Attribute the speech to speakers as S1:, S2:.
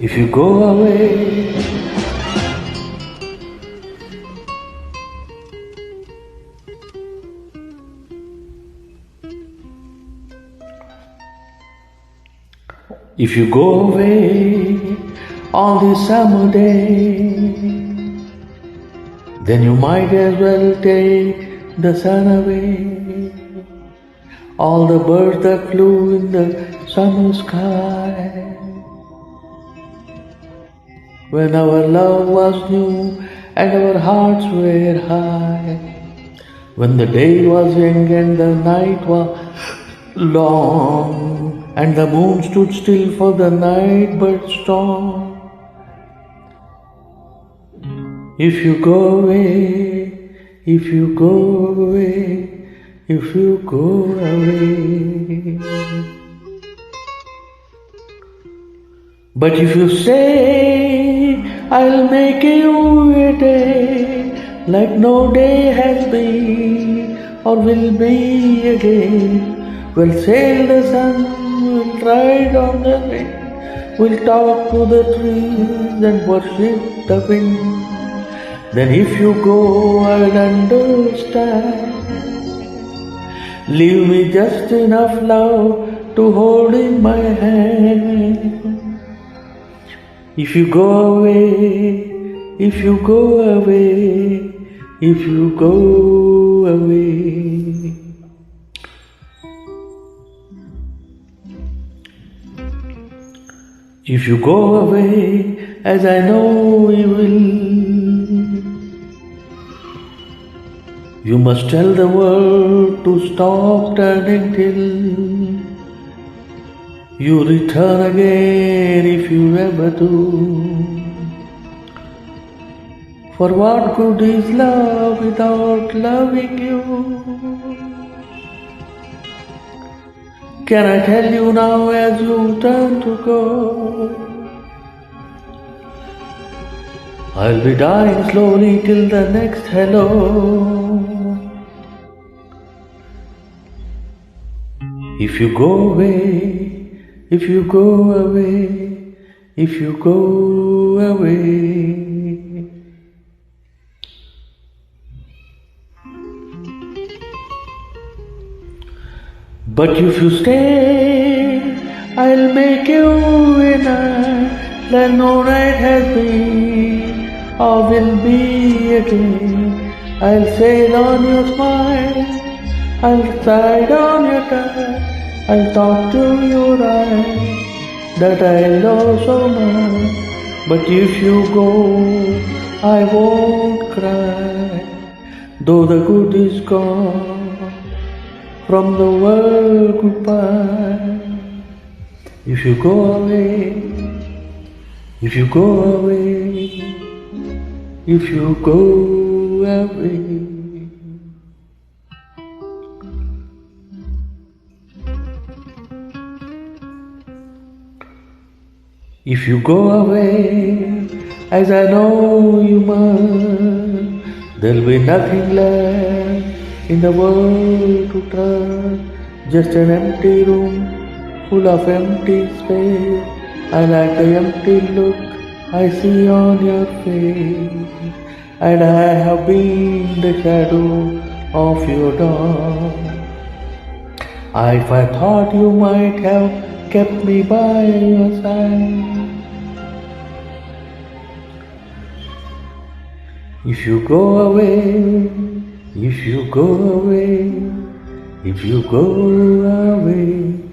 S1: If you go away, if you go away on this summer day, then you might as well take the sun away. All the birds that flew in the summer sky, when our love was new and our hearts were high, when the day was young and the night was long, and the moon stood still for the night but strong. If you go away, if you go away, if you go away. But if you stay, I'll make you a day like no day has been or will be again. We'll sail the sun, we'll ride on the wind, we'll talk to the trees and worship the wind. Then if you go, I'll understand. Leave me just enough love to hold in my hand. If you go away, if you go away, if you go away. If you go away, as I know you will, you must tell the world to stop turning till you return again if you ever do. For what good is love without loving you? Can I tell you now as you turn to go? I'll be dying slowly till the next hello. If you go away, if you go away, if you go away. But if you stay, I'll make you a night like no night has been or will be again. I'll sail on your smile, I'll ride on your touch, I'll talk to your eyes that I love so much. But if you go, I won't cry, though the good is gone. From the world goodbye. If you go away, if you go away, if you go away. If you go away, as I know you must, there'll be nothing left in the world to touch, just an empty room full of empty space. I like the empty look I see on your face, and I have been the shadow of your door. If I thought you might have kept me by your side. If you go away, if you go away, if you go away.